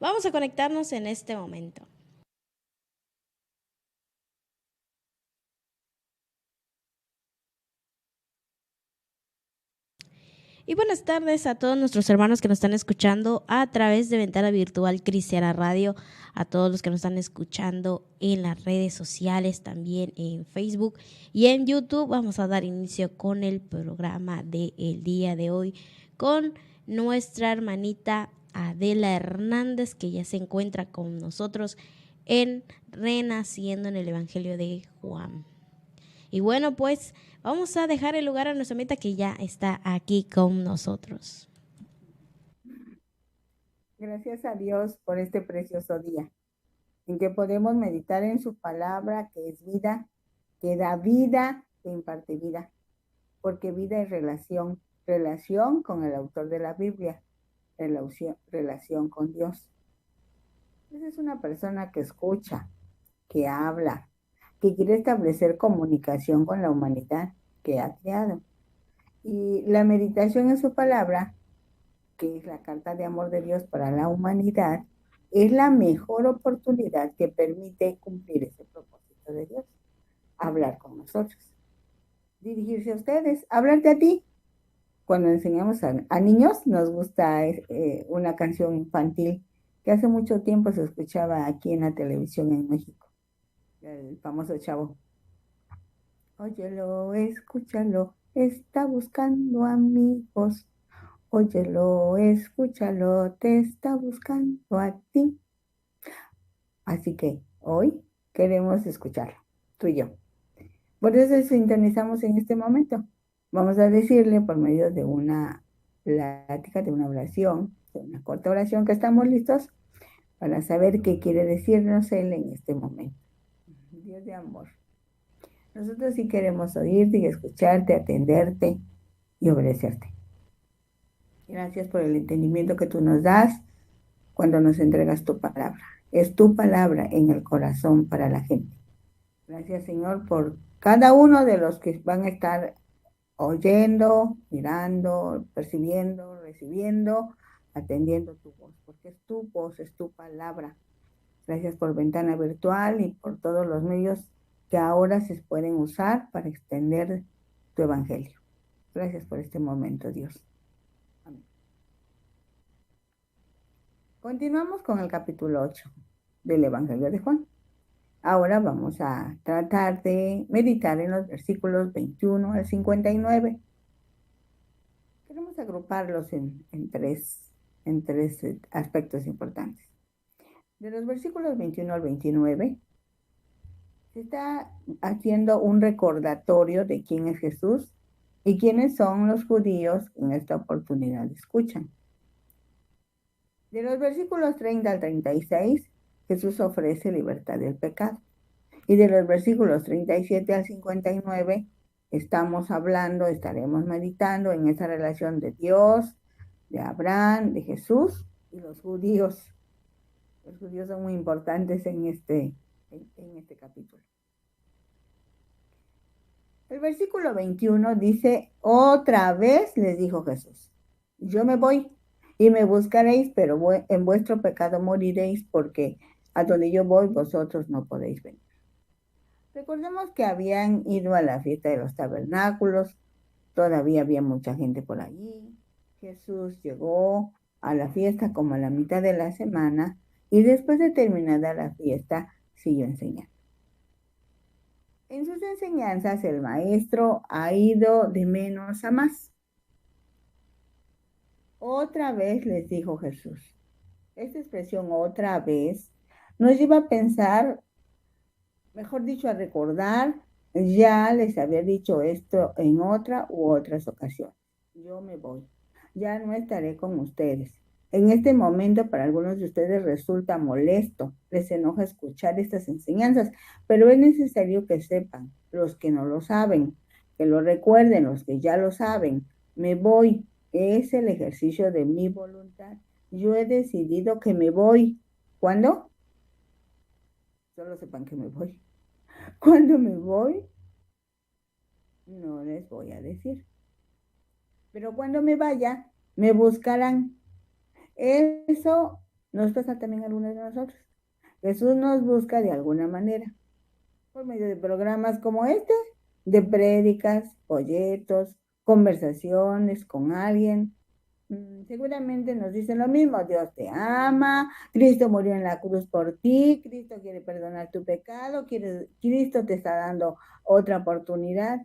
Vamos a conectarnos en este momento. Y buenas tardes a todos nuestros hermanos que nos están escuchando a través de Ventana Virtual Cristiana Radio, a todos los que nos están escuchando en las redes sociales, también en Facebook y en YouTube. Vamos a dar inicio con el programa del día de hoy con nuestra hermanita Adela Hernández, que ya se encuentra con nosotros en Renaciendo en el Evangelio de Juan. Y bueno, pues vamos a dejar el lugar a nuestra meta que ya está aquí con nosotros. Gracias a Dios por este precioso día, en que podemos meditar en su palabra, que es vida, que da vida, que imparte vida, porque vida es relación, relación con el autor de la Biblia, relación con Dios. Esa es una persona que escucha, que habla, que quiere establecer comunicación con la humanidad que ha creado. Y la meditación en su palabra, que es la carta de amor de Dios para la humanidad, es la mejor oportunidad que permite cumplir ese propósito de Dios, hablar con nosotros, dirigirse a ustedes, hablarte a ti. Cuando enseñamos a niños, nos gusta una canción infantil que hace mucho tiempo se escuchaba aquí en la televisión en México, el famoso Chavo. Óyelo, escúchalo, está buscando amigos. Óyelo, escúchalo, te está buscando a ti. Así que hoy queremos escucharlo, tú y yo. Por eso sintonizamos en este momento. Vamos a decirle por medio de una plática, de una oración, de una corta oración, que estamos listos para saber qué quiere decirnos Él en este momento. Dios de amor. Nosotros sí queremos oírte y escucharte, atenderte y obedecerte. Gracias por el entendimiento que tú nos das cuando nos entregas tu palabra. Es tu palabra en el corazón para la gente. Gracias, Señor, por cada uno de los que van a estar oyendo, mirando, percibiendo, recibiendo, atendiendo tu voz, porque es tu voz, es tu palabra. Gracias por Ventana Virtual y por todos los medios que ahora se pueden usar para extender tu evangelio. Gracias por este momento, Dios. Amén. Continuamos con el capítulo 8 del Evangelio de Juan. Ahora vamos a tratar de meditar en los versículos 21 al 59. Queremos agruparlos en tres aspectos importantes. De los versículos 21 al 29, se está haciendo un recordatorio de quién es Jesús y quiénes son los judíos que en esta oportunidad escuchan. De los versículos 30 al 36, Jesús ofrece libertad del pecado. Y de los versículos 37 al 59, estaremos meditando en esa relación de Dios, de Abraham, de Jesús y los judíos. Los judíos son muy importantes en este capítulo. El versículo 21 dice, otra vez les dijo Jesús, yo me voy y me buscaréis, pero en vuestro pecado moriréis, porque a donde yo voy vosotros no podéis venir. Recordemos que habían ido a la fiesta de los tabernáculos, todavía había mucha gente por allí. Jesús llegó a la fiesta como a la mitad de la semana y después de terminada la fiesta siguió enseñando. En sus enseñanzas el maestro ha ido de menos a más. Otra vez les dijo Jesús. Esta expresión otra vez nos lleva a pensar, mejor dicho, a recordar, ya les había dicho esto en otra u otras ocasiones. Yo me voy, ya no estaré con ustedes. En este momento para algunos de ustedes resulta molesto, les enoja escuchar estas enseñanzas, pero es necesario que sepan, los que no lo saben, que lo recuerden, los que ya lo saben. Me voy, es el ejercicio de mi voluntad. Yo he decidido que me voy. ¿Cuándo? Solo sepan que me voy. Cuando me voy, no les voy a decir. Pero cuando me vaya, me buscarán. Eso nos pasa también a algunos de nosotros. Jesús nos busca de alguna manera, por medio de programas como este, de prédicas, folletos, conversaciones con alguien. Seguramente nos dicen lo mismo: Dios te ama, Cristo murió en la cruz por ti, Cristo quiere perdonar tu pecado, Cristo te está dando otra oportunidad.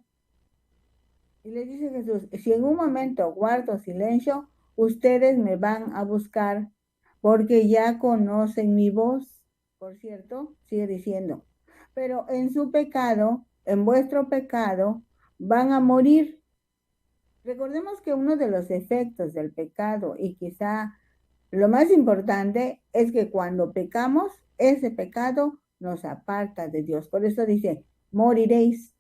Y les dice Jesús: si en un momento guardo silencio, ustedes me van a buscar porque ya conocen mi voz. Por cierto, sigue diciendo, pero en su pecado, en vuestro pecado, van a morir. Recordemos que uno de los efectos del pecado, y quizá lo más importante, es que cuando pecamos, ese pecado nos aparta de Dios. Por eso dice, moriréis.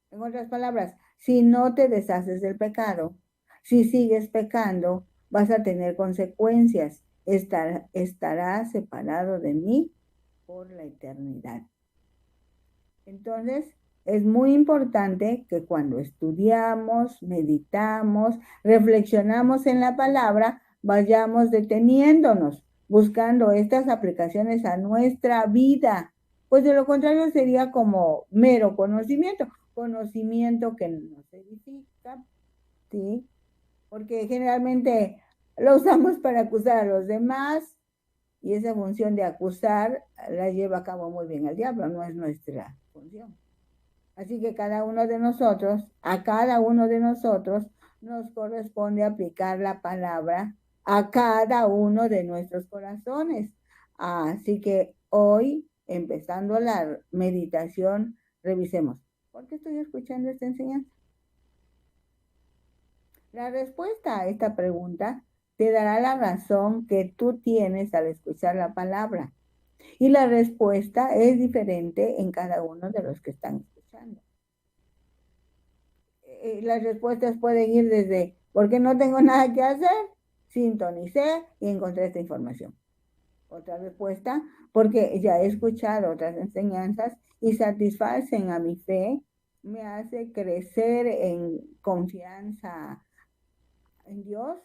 En otras palabras, si no te deshaces del pecado, si sigues pecando, vas a tener consecuencias. Estarás separado de mí por la eternidad. Entonces, es muy importante que cuando estudiamos, meditamos, reflexionamos en la palabra, vayamos deteniéndonos, buscando estas aplicaciones a nuestra vida. Pues de lo contrario sería como mero conocimiento, conocimiento que nos edifica, ¿sí? Porque generalmente lo usamos para acusar a los demás, y esa función de acusar la lleva a cabo muy bien el diablo, no es nuestra función. Así que cada uno de nosotros, a cada uno de nosotros, nos corresponde aplicar la palabra a cada uno de nuestros corazones. Así que hoy, empezando la meditación, revisemos: ¿por qué estoy escuchando esta enseñanza? La respuesta a esta pregunta te dará la razón que tú tienes al escuchar la palabra. Y la respuesta es diferente en cada uno de los que están escuchando. Las respuestas pueden ir desde porque no tengo nada que hacer, sintonicé y encontré esta información. Otra respuesta, porque ya he escuchado otras enseñanzas y satisfacen a mi fe, me hace crecer en confianza en Dios.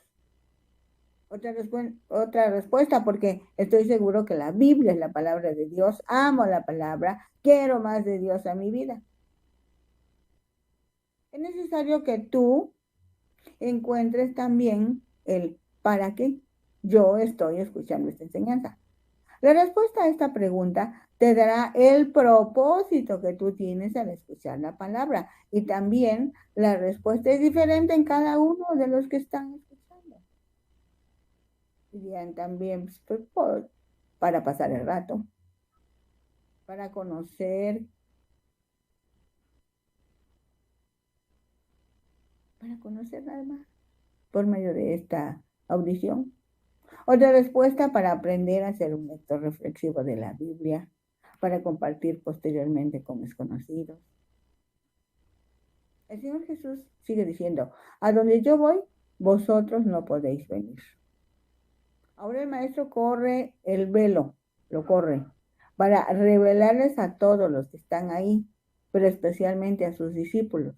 Otra respuesta, porque estoy seguro que la Biblia es la palabra de Dios, amo la palabra, quiero más de Dios a mi vida. Es necesario que tú encuentres también el para qué yo estoy escuchando esta enseñanza. La respuesta a esta pregunta te dará el propósito que tú tienes al escuchar la palabra, y también la respuesta es diferente en cada uno de los que están escuchando. Dirían también, pues, para pasar el rato, para conocer nada más por medio de esta audición. Otra respuesta, para aprender a ser un lector reflexivo de la Biblia, para compartir posteriormente con desconocidos. El Señor Jesús sigue diciendo: a donde yo voy, vosotros no podéis venir. Ahora el maestro corre el velo, lo corre, para revelarles a todos los que están ahí, pero especialmente a sus discípulos: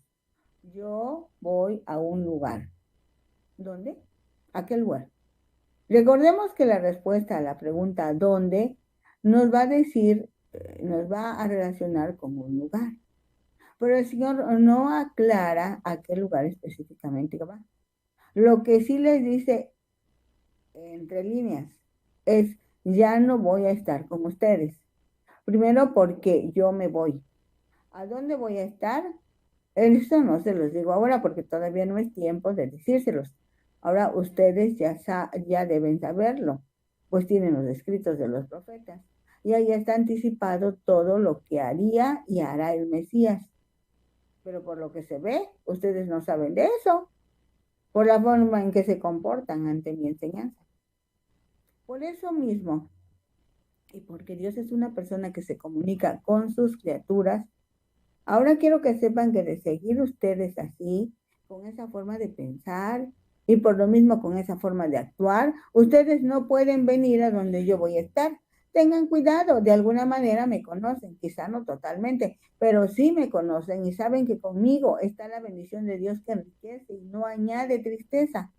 yo voy a un lugar. ¿Dónde? ¿A qué lugar? Recordemos que la respuesta a la pregunta ¿dónde? Nos va a decir, nos va a relacionar con un lugar. Pero el Señor no aclara a qué lugar específicamente va. Lo que sí les dice entre líneas es: ya no voy a estar con ustedes. Primero, porque yo me voy. ¿A dónde voy a estar? Eso no se los digo ahora porque todavía no es tiempo de decírselos. Ahora ustedes ya deben saberlo, pues tienen los escritos de los profetas. Y ahí está anticipado todo lo que haría y hará el Mesías. Pero por lo que se ve, ustedes no saben de eso, por la forma en que se comportan ante mi enseñanza. Por eso mismo, y porque Dios es una persona que se comunica con sus criaturas, ahora quiero que sepan que de seguir ustedes así, con esa forma de pensar y por lo mismo con esa forma de actuar, ustedes no pueden venir a donde yo voy a estar. Tengan cuidado, de alguna manera me conocen, quizá no totalmente, pero sí me conocen y saben que conmigo está la bendición de Dios que enriquece y no añade tristeza.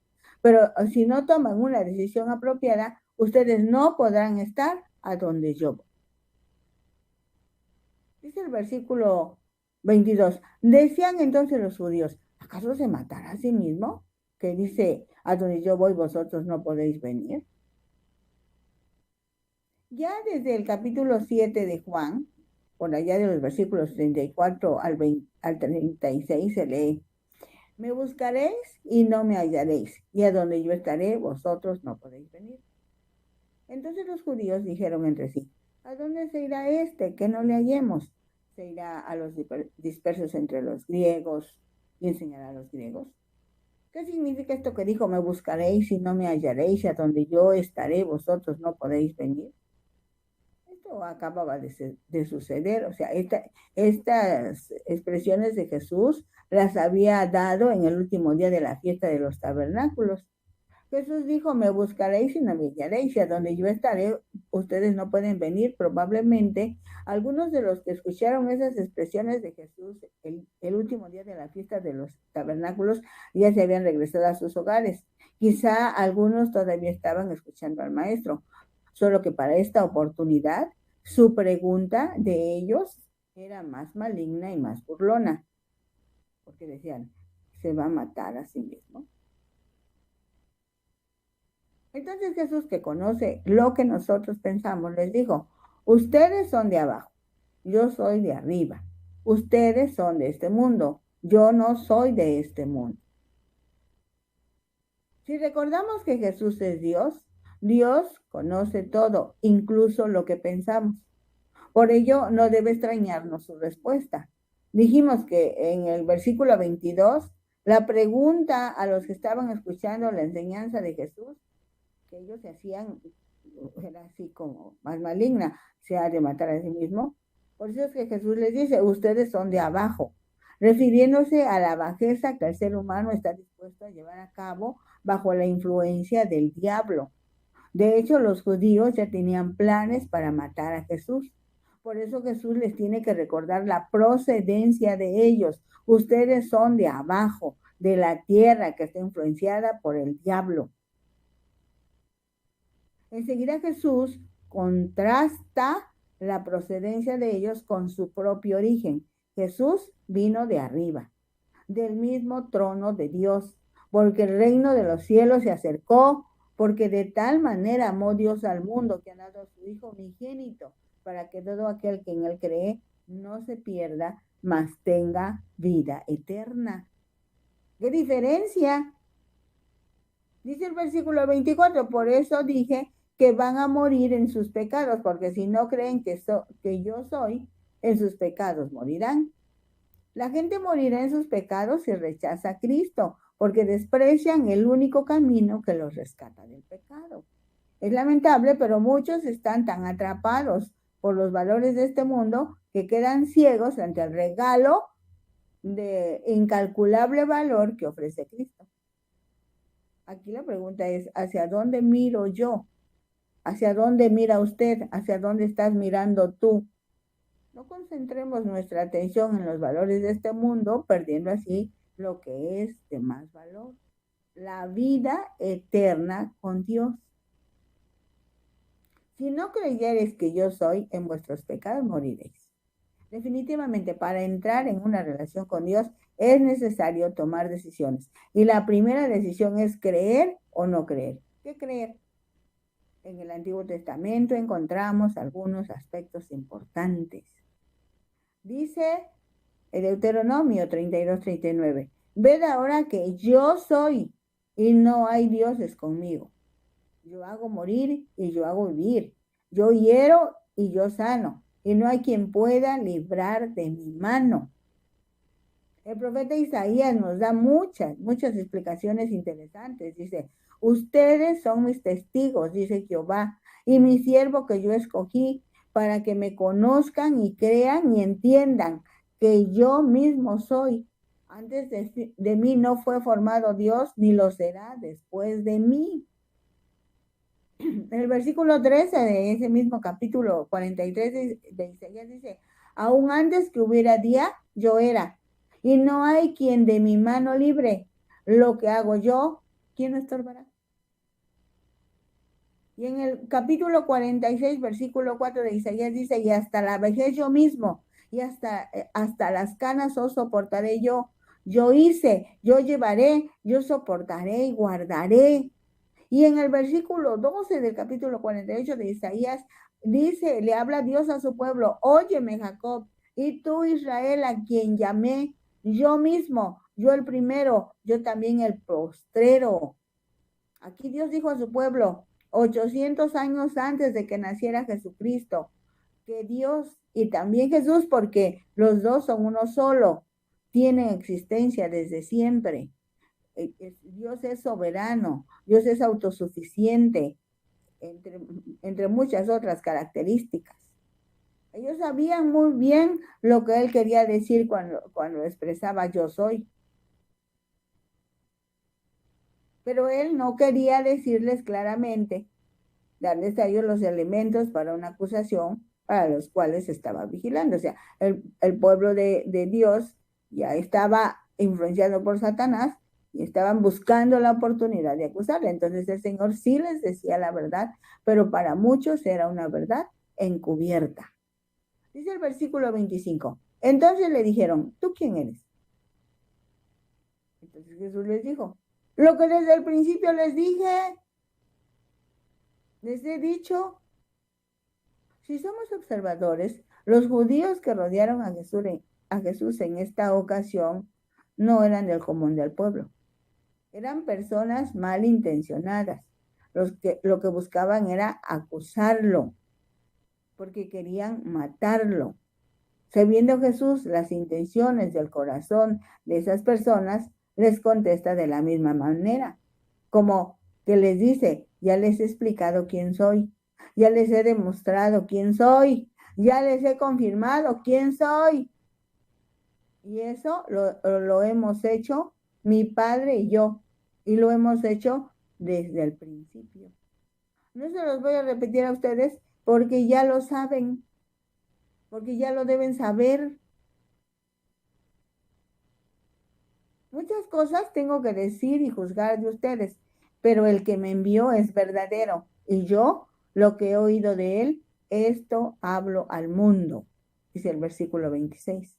pero si no toman una decisión apropiada, ustedes no podrán estar a donde yo voy. Dice el versículo 22. Decían entonces los judíos, ¿acaso se matará a sí mismo? Que dice, a donde yo voy vosotros no podéis venir. Ya desde el capítulo 7 de Juan, por allá de los versículos 34 al 36 se lee, me buscaréis y no me hallaréis, y a donde yo estaré vosotros no podéis venir. Entonces los judíos dijeron entre sí, ¿a dónde se irá este que no le hallemos? ¿Se irá a los dispersos entre los griegos y enseñará a los griegos? ¿Qué significa esto que dijo, me buscaréis y no me hallaréis, y a donde yo estaré vosotros no podéis venir? Esto acababa de suceder, o sea, estas expresiones de Jesús las había dado en el último día de la fiesta de los tabernáculos. Jesús dijo, me buscaréis y no me hallaréis, y a donde yo estaré, ustedes no pueden venir. Probablemente algunos de los que escucharon esas expresiones de Jesús el último día de la fiesta de los tabernáculos ya se habían regresado a sus hogares. Quizá algunos todavía estaban escuchando al maestro, solo que para esta oportunidad su pregunta de ellos era más maligna y más burlona, porque decían, ¿se va a matar a sí mismo? Entonces Jesús, que conoce lo que nosotros pensamos, les dijo, ustedes son de abajo, yo soy de arriba. Ustedes son de este mundo, yo no soy de este mundo. Si recordamos que Jesús es Dios, Dios conoce todo, incluso lo que pensamos. Por ello, no debe extrañarnos su respuesta. Dijimos que en el versículo 22, la pregunta a los que estaban escuchando la enseñanza de Jesús, que ellos se hacían, era así como más maligna, se ha de matar a sí mismo. Por eso es que Jesús les dice, ustedes son de abajo, refiriéndose a la bajeza que el ser humano está dispuesto a llevar a cabo bajo la influencia del diablo. De hecho, los judíos ya tenían planes para matar a Jesús. Por eso Jesús les tiene que recordar la procedencia de ellos. Ustedes son de abajo, de la tierra que está influenciada por el diablo. Enseguida Jesús contrasta la procedencia de ellos con su propio origen. Jesús vino de arriba, del mismo trono de Dios, porque el reino de los cielos se acercó, porque de tal manera amó Dios al mundo que ha dado a su Hijo unigénito, para que todo aquel que en él cree no se pierda, mas tenga vida eterna. ¿Qué diferencia? Dice el versículo 24, por eso dije que van a morir en sus pecados, porque si no creen que yo soy, en sus pecados morirán. La gente morirá en sus pecados si rechaza a Cristo, porque desprecian el único camino que los rescata del pecado. Es lamentable, pero muchos están tan atrapados por los valores de este mundo que quedan ciegos ante el regalo de incalculable valor que ofrece Cristo. Aquí la pregunta es, ¿hacia dónde miro yo? ¿Hacia dónde mira usted? ¿Hacia dónde estás mirando tú? No concentremos nuestra atención en los valores de este mundo, perdiendo así lo que es de más valor, la vida eterna con Dios. Si no creyereis que yo soy, en vuestros pecados moriréis. Definitivamente, para entrar en una relación con Dios es necesario tomar decisiones. Y la primera decisión es creer o no creer. ¿Qué creer? En el Antiguo Testamento encontramos algunos aspectos importantes. Dice el Deuteronomio 32-39, ved ahora que yo soy y no hay dioses conmigo. Yo hago morir y yo hago vivir. Yo hiero y yo sano. Y no hay quien pueda librar de mi mano. El profeta Isaías nos da muchas explicaciones interesantes. Dice, ustedes son mis testigos, dice Jehová, y mi siervo que yo escogí para que me conozcan y crean y entiendan que yo mismo soy. Antes de mí no fue formado Dios, ni lo será después de mí. El versículo 13 de ese mismo capítulo 43 de Isaías dice, aún antes que hubiera día, yo era, y no hay quien de mi mano libre. Lo que hago yo, ¿quién lo estorbará? Y en el capítulo 46, versículo 4 de Isaías dice, y hasta la vejez yo mismo, y hasta las canas os soportaré yo. Yo hice, yo llevaré, yo soportaré y guardaré. Y en el versículo 12 del capítulo 48 de Isaías dice, le habla Dios a su pueblo, óyeme Jacob, y tú Israel a quien llamé, yo mismo, yo el primero, yo también el postrero. Aquí Dios dijo a su pueblo, 800 años antes de que naciera Jesucristo, que Dios y también Jesús, porque los dos son uno solo, tienen existencia desde siempre. Dios es soberano, Dios es autosuficiente, entre muchas otras características. Ellos sabían muy bien lo que él quería decir cuando expresaba yo soy. Pero él no quería decirles claramente, darles a ellos los elementos para una acusación para los cuales estaba vigilando. O sea, el pueblo de Dios ya estaba influenciado por Satanás y estaban buscando la oportunidad de acusarle. Entonces el Señor sí les decía la verdad, pero para muchos era una verdad encubierta. Dice el versículo 25. Entonces le dijeron, ¿tú quién eres? Entonces Jesús les dijo, lo que desde el principio les dije, les he dicho. Si somos observadores, los judíos que rodearon a Jesús en esta ocasión no eran del común del pueblo. Eran personas malintencionadas. Lo que buscaban era acusarlo, porque querían matarlo. Sabiendo Jesús las intenciones del corazón de esas personas, les contesta de la misma manera, como que les dice, ya les he explicado quién soy, ya les he demostrado quién soy, ya les he confirmado quién soy. Y eso lo hemos hecho mi padre y yo, y lo hemos hecho desde el principio. No se los voy a repetir a ustedes porque ya lo saben, porque ya lo deben saber. Muchas cosas tengo que decir y juzgar de ustedes, pero el que me envió es verdadero y yo lo que he oído de él, esto hablo al mundo, dice el versículo 26.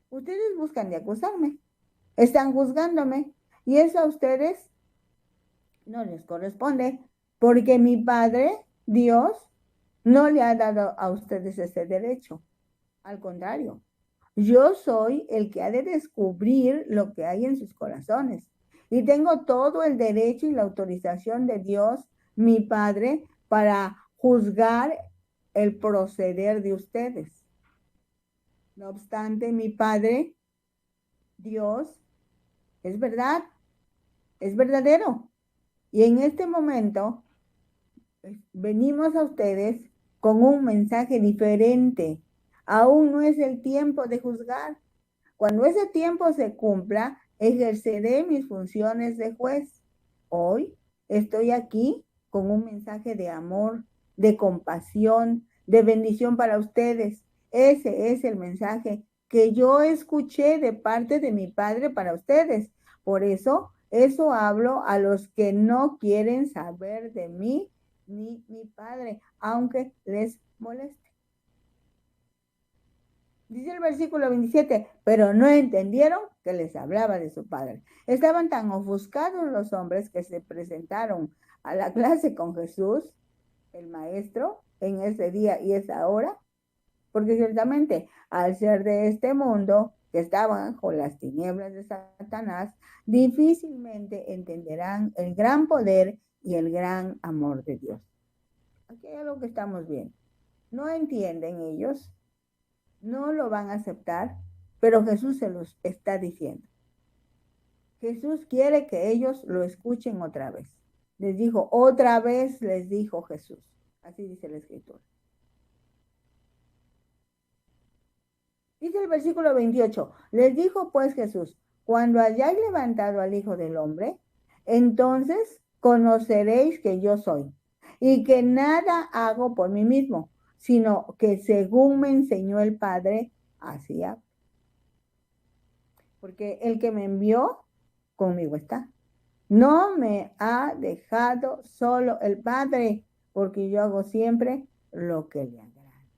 Ustedes buscan de acusarme, están juzgándome y eso a ustedes no les corresponde porque mi Padre, Dios, no le ha dado a ustedes ese derecho. Al contrario, yo soy el que ha de descubrir lo que hay en sus corazones. Y tengo todo el derecho y la autorización de Dios, mi Padre, para juzgar el proceder de ustedes. No obstante, mi Padre, Dios, es verdad, es verdadero. Y en este momento venimos a ustedes con un mensaje diferente. Aún no es el tiempo de juzgar. Cuando ese tiempo se cumpla, ejerceré mis funciones de juez. Hoy estoy aquí con un mensaje de amor, de compasión, de bendición para ustedes. Ese es el mensaje que yo escuché de parte de mi Padre para ustedes. Por eso hablo a los que no quieren saber de mí ni mi Padre, aunque les moleste. Dice el versículo 27, pero no entendieron que les hablaba de su padre. Estaban tan ofuscados los hombres que se presentaron a la clase con Jesús, el maestro, en ese día y esa hora, porque ciertamente al ser de este mundo, que estaban bajo las tinieblas de Satanás, difícilmente entenderán el gran poder y el gran amor de Dios. Aquí hay algo que estamos viendo. No entienden ellos, no lo van a aceptar, pero Jesús se los está diciendo. Jesús quiere que ellos lo escuchen otra vez. Les dijo, otra vez les dijo Jesús. Así dice la Escritura. Dice el versículo 28, les dijo pues Jesús, cuando hayáis levantado al Hijo del Hombre, entonces conoceréis que yo soy, y que nada hago por mí mismo, sino que según me enseñó el Padre, así hago. Porque el que me envió, conmigo está. No me ha dejado solo el Padre, porque yo hago siempre lo que le agrada.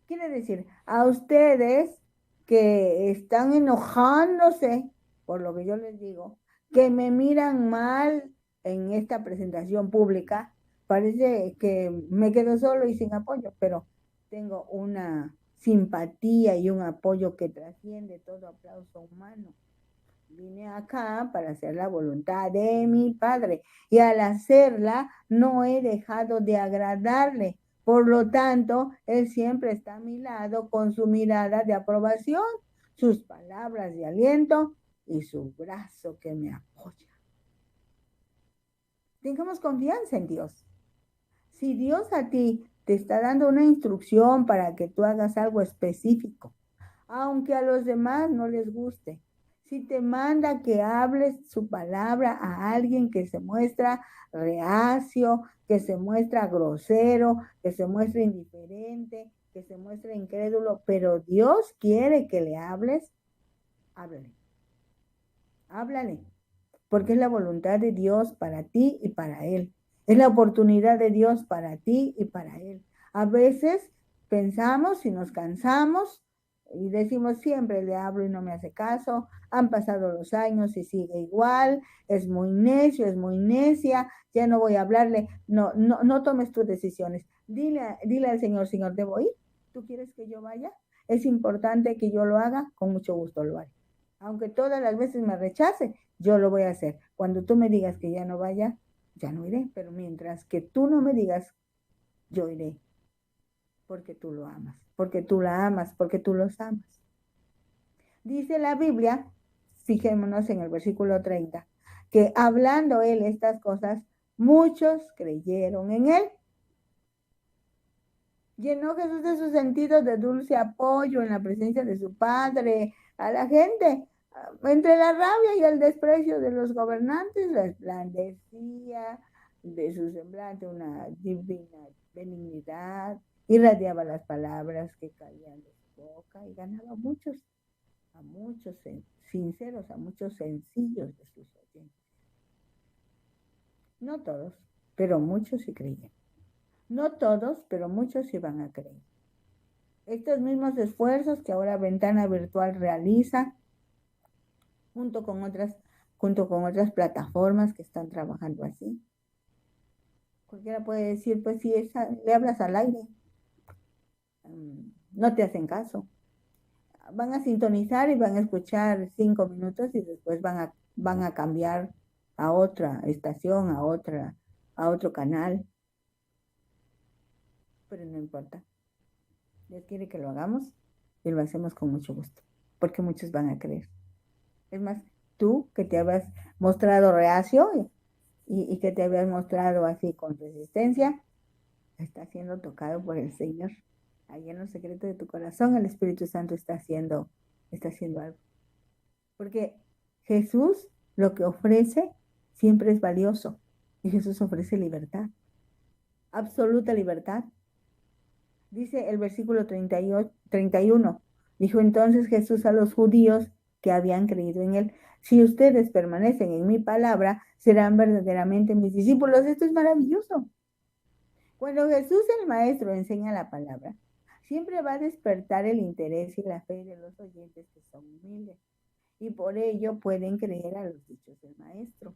Quiere decir, a ustedes que están enojándose por lo que yo les digo, que me miran mal en esta presentación pública, parece que me quedo solo y sin apoyo, pero tengo una simpatía y un apoyo que trasciende todo aplauso humano. Vine acá para hacer la voluntad de mi Padre y al hacerla no he dejado de agradarle. Por lo tanto, Él siempre está a mi lado con su mirada de aprobación, sus palabras de aliento y su brazo que me apoya. Tengamos confianza en Dios. Si Dios a ti te está dando una instrucción para que tú hagas algo específico, aunque a los demás no les guste. Si te manda que hables su palabra a alguien que se muestra reacio, que se muestra grosero, que se muestra indiferente, que se muestra incrédulo, pero Dios quiere que le hables, háblale, háblale, porque es la voluntad de Dios para ti y para él. Es la oportunidad de Dios para ti y para él. A veces pensamos y nos cansamos y decimos siempre le hablo y no me hace caso, han pasado los años y sigue igual, es muy necio, es muy necia, ya no voy a hablarle, no tomes tus decisiones. Dile al Señor, Señor, ¿debo ir? ¿Tú quieres que yo vaya? Es importante que yo lo haga, con mucho gusto lo haré. Aunque todas las veces me rechace, yo lo voy a hacer. Cuando tú me digas que ya no vaya, ya no iré. Pero mientras que tú no me digas, yo iré. Porque tú lo amas, porque tú la amas, porque tú los amas. Dice la Biblia, fijémonos en el versículo 30, que hablando él estas cosas, muchos creyeron en él. Llenó Jesús de sus sentidos de dulce apoyo en la presencia de su Padre a la gente. Entre la rabia y el desprecio de los gobernantes, resplandecía de su semblante una divina benignidad, irradiaba las palabras que caían de su boca y ganaba a muchos sinceros, a muchos sencillos de sus oyentes. No todos, pero muchos sí creían. No todos, pero muchos sí van a creer. Estos mismos esfuerzos que ahora Ventana Virtual realiza junto con otras, junto con otras plataformas que están trabajando así. Cualquiera puede decir, pues si le hablas al aire, no te hacen caso. Van a sintonizar y van a escuchar 5 minutos y después van a cambiar a otra estación, a otro canal. Pero no importa. Dios quiere que lo hagamos y lo hacemos con mucho gusto, porque muchos van a creer. Es más, tú que te habías mostrado reacio y que te habías mostrado así con resistencia, está siendo tocado por el Señor. Ahí en los secretos de tu corazón, el Espíritu Santo está haciendo algo. Porque Jesús lo que ofrece siempre es valioso. Y Jesús ofrece libertad, absoluta libertad. Dice el versículo 31. Dijo entonces Jesús a los judíos que habían creído en él: si ustedes permanecen en mi palabra, serán verdaderamente mis discípulos. Esto es maravilloso. Cuando Jesús el Maestro enseña la palabra, siempre va a despertar el interés y la fe de los oyentes que son humildes, y por ello pueden creer a los dichos del Maestro.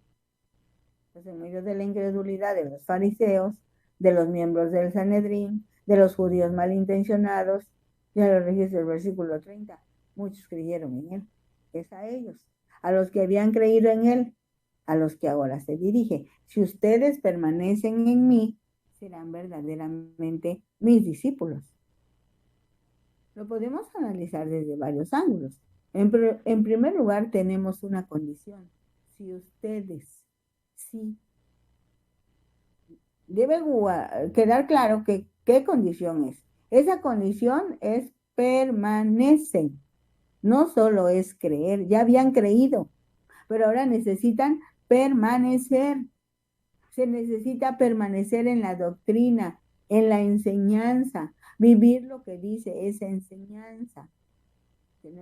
Pues en medio de la incredulidad de los fariseos, de los miembros del Sanedrín, de los judíos malintencionados, ya lo registra el versículo 30, muchos creyeron en él. Es a ellos, a los que habían creído en él, a los que ahora se dirige. Si ustedes permanecen en mí, serán verdaderamente mis discípulos. Lo podemos analizar desde varios ángulos. En primer lugar, tenemos una condición. Si ustedes, sí, debe quedar claro que qué condición es. Esa condición es permanecen. No solo es creer, ya habían creído, pero ahora necesitan permanecer. Se necesita permanecer en la doctrina, en la enseñanza, vivir lo que dice esa enseñanza.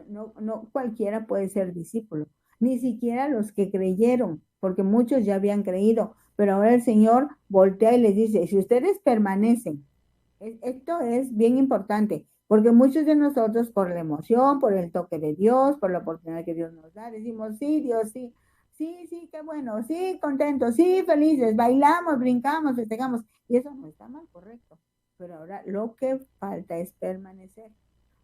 No cualquiera puede ser discípulo. ni siquiera los que creyeron, porque muchos ya habían creído, pero ahora el Señor voltea y les dice, si ustedes permanecen, esto es bien importante, porque muchos de nosotros por la emoción, por el toque de Dios, por la oportunidad que Dios nos da, decimos, sí, Dios, sí, sí, sí, qué bueno, sí, contentos, sí, felices, bailamos, brincamos, festejamos, y eso no está mal, correcto, pero ahora lo que falta es permanecer.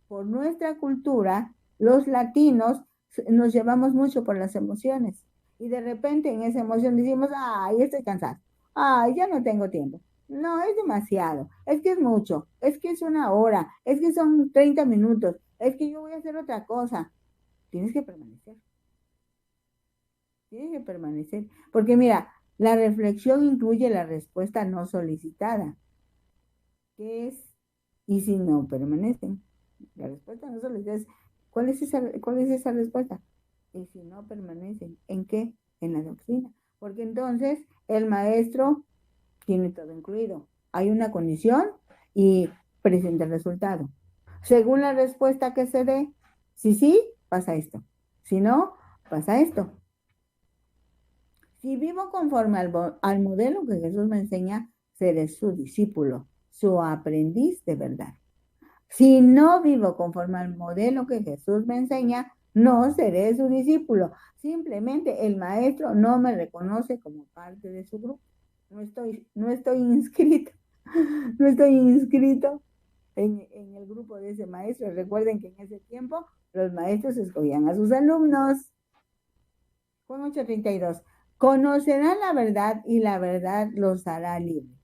Por nuestra cultura, los latinos nos llevamos mucho por las emociones, y de repente en esa emoción decimos, ay, estoy cansado, ay, ya no tengo tiempo. No, es demasiado, es que es mucho, es que es una hora, es que son 30 minutos, es que yo voy a hacer otra cosa. Tienes que permanecer, tienes que permanecer. Porque mira, la reflexión incluye la respuesta no solicitada, que es, ¿y si no permanecen? La respuesta no solicitada es, cuál es esa respuesta? ¿Y si no permanecen? ¿En qué? En la doctrina. Porque entonces el maestro tiene todo incluido. Hay una condición y presenta el resultado. Según la respuesta que se dé, si sí, pasa esto. Si no, pasa esto. Si vivo conforme al modelo que Jesús me enseña, seré su discípulo, su aprendiz de verdad. Si no vivo conforme al modelo que Jesús me enseña, no seré su discípulo. Simplemente el maestro no me reconoce como parte de su grupo. No estoy inscrito, no estoy inscrito en el grupo de ese maestro. Recuerden que en ese tiempo los maestros escogían a sus alumnos. Juan 8:32. Conocerán la verdad y la verdad los hará libres.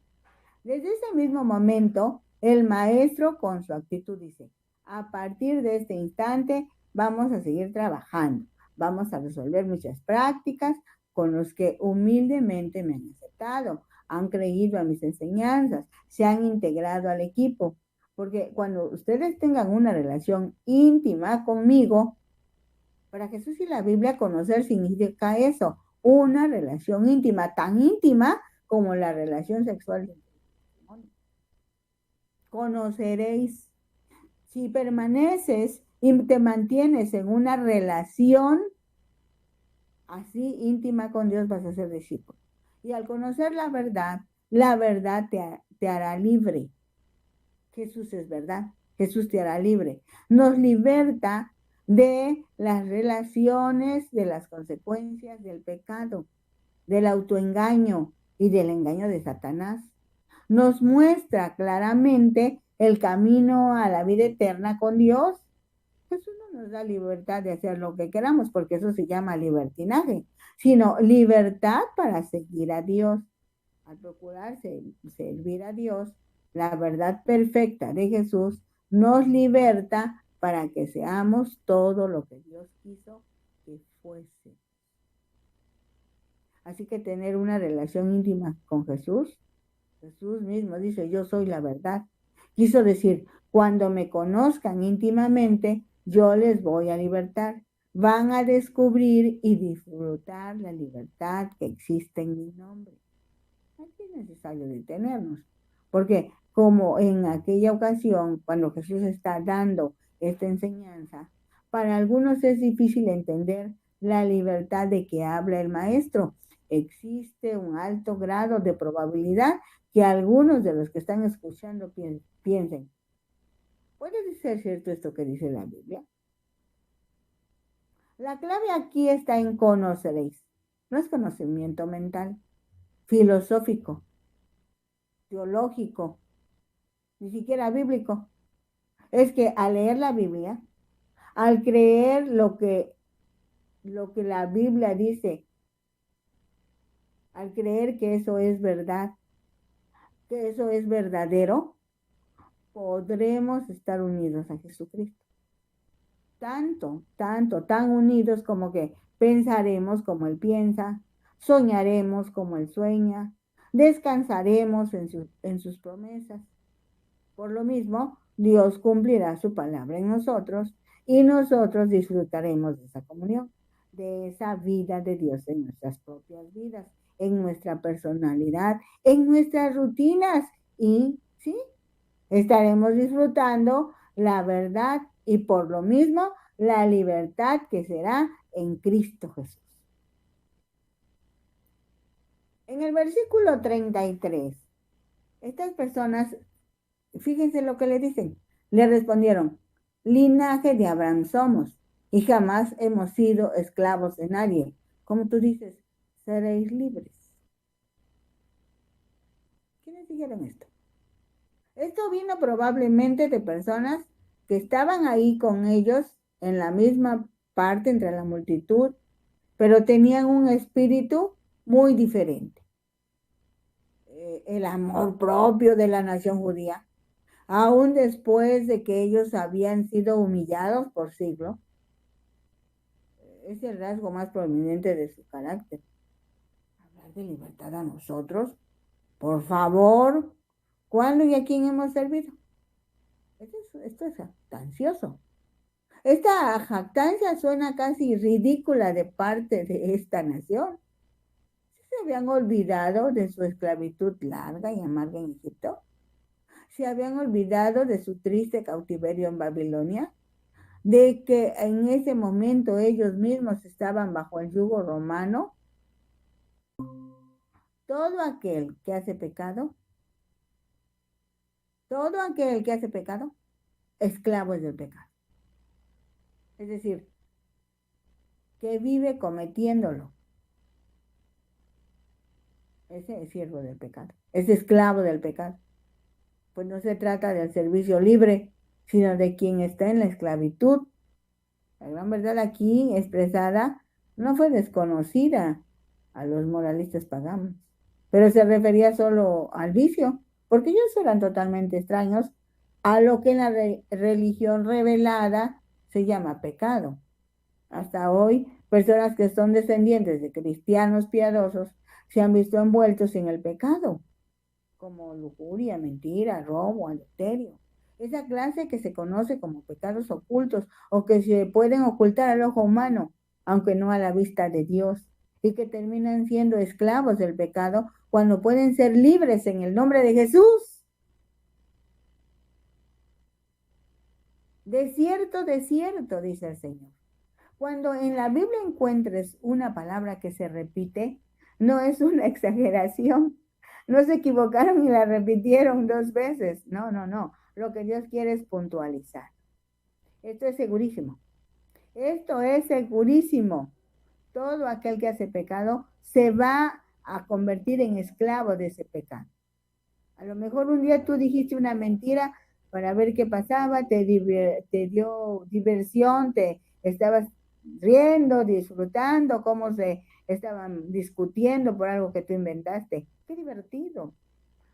Desde ese mismo momento, el maestro con su actitud dice, a partir de este instante vamos a seguir trabajando, vamos a resolver muchas prácticas con los que humildemente me han aceptado, han creído a mis enseñanzas, se han integrado al equipo, porque cuando ustedes tengan una relación íntima conmigo, para Jesús y la Biblia conocer significa eso, una relación íntima, tan íntima como la relación sexual del matrimonio. Conoceréis. Si permaneces y te mantienes en una relación así íntima con Dios, vas a ser discípulo. Y al conocer la verdad te hará libre. Jesús es verdad. Jesús te hará libre. Nos liberta de las relaciones, de las consecuencias del pecado, del autoengaño y del engaño de Satanás. Nos muestra claramente el camino a la vida eterna con Dios. Jesús no nos da libertad de hacer lo que queramos, porque eso se llama libertinaje, sino libertad para seguir a Dios. Al procurar servir a Dios, la verdad perfecta de Jesús nos liberta para que seamos todo lo que Dios quiso que fuese. Así que tener una relación íntima con Jesús, Jesús mismo dice, yo soy la verdad. Quiso decir, cuando me conozcan íntimamente, yo les voy a libertar. Van a descubrir y disfrutar la libertad que existe en mi nombre. Aquí es necesario detenernos, porque como en aquella ocasión, cuando Jesús está dando esta enseñanza, para algunos es difícil entender la libertad de que habla el maestro. Existe un alto grado de probabilidad que algunos de los que están escuchando piensen, ¿puede ser cierto esto que dice la Biblia? La clave aquí está en conoceréis. No es conocimiento mental, filosófico, teológico, ni siquiera bíblico. Es que al leer la Biblia, al creer lo que la Biblia dice, al creer que eso es verdad, que eso es verdadero, podremos estar unidos a Jesucristo. Tanto, tanto, tan unidos como que pensaremos como Él piensa, soñaremos como Él sueña, descansaremos en sus promesas. Por lo mismo, Dios cumplirá su palabra en nosotros y nosotros disfrutaremos de esa comunión, de esa vida de Dios en nuestras propias vidas, en nuestra personalidad, en nuestras rutinas y sí, estaremos disfrutando la verdad y por lo mismo la libertad que será en Cristo Jesús. En el versículo 33, estas personas, fíjense lo que le dicen. Le respondieron, linaje de Abraham somos y jamás hemos sido esclavos de nadie. Como tú dices, seréis libres. ¿Quiénes dijeron esto? Esto vino probablemente de personas que estaban ahí con ellos en la misma parte entre la multitud, pero tenían un espíritu muy diferente. El amor propio de la nación judía, aún después de que ellos habían sido humillados por siglos, es el rasgo más prominente de su carácter. Hablar de libertad a nosotros, por favor, ¿cuándo y a quién hemos servido? Esto es jactancioso. Esta jactancia suena casi ridícula de parte de esta nación. ¿Se habían olvidado de su esclavitud larga y amarga en Egipto? ¿Se habían olvidado de su triste cautiverio en Babilonia? ¿De que en ese momento ellos mismos estaban bajo el yugo romano? Todo aquel que hace pecado, esclavo es del pecado. Es decir, que vive cometiéndolo. Ese es siervo del pecado, es esclavo del pecado. Pues no se trata del servicio libre, sino de quien está en la esclavitud. La gran verdad aquí expresada no fue desconocida a los moralistas paganos, pero se refería solo al vicio, porque ellos eran totalmente extraños a lo que en la religión revelada se llama pecado. Hasta hoy, personas que son descendientes de cristianos piadosos se han visto envueltos en el pecado, como lujuria, mentira, robo, adulterio. Esa clase que se conoce como pecados ocultos o que se pueden ocultar al ojo humano, aunque no a la vista de Dios, y que terminan siendo esclavos del pecado cuando pueden ser libres en el nombre de Jesús. De cierto, dice el Señor. Cuando en la Biblia encuentres una palabra que se repite, no es una exageración. No se equivocaron y la repitieron 2 veces. No, no, no. Lo que Dios quiere es puntualizar. Esto es segurísimo. Esto es segurísimo. Todo aquel que hace pecado se va a convertir en esclavo de ese pecado. A lo mejor un día tú dijiste una mentira para ver qué pasaba, te dio diversión, te estabas riendo, disfrutando, cómo se estaban discutiendo por algo que tú inventaste. Qué divertido.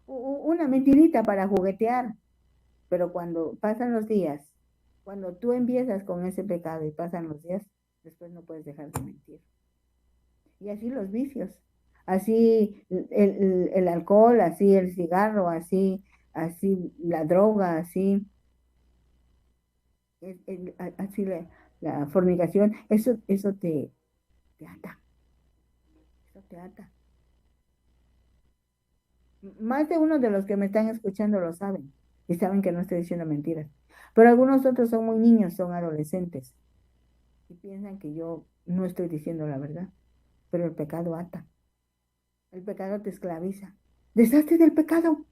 Una mentirita para juguetear. Pero cuando pasan los días, cuando tú empiezas con ese pecado y pasan los días, después no puedes dejar de mentir. Y así los vicios, así el alcohol, así el cigarro, así la droga, así la fornicación, eso te ata, eso te ata. Más de uno de los que me están escuchando lo saben y saben que no estoy diciendo mentiras. Pero algunos otros son muy niños, son adolescentes y piensan que yo no estoy diciendo la verdad. Pero el pecado ata, el pecado te esclaviza. Deshazte del pecado.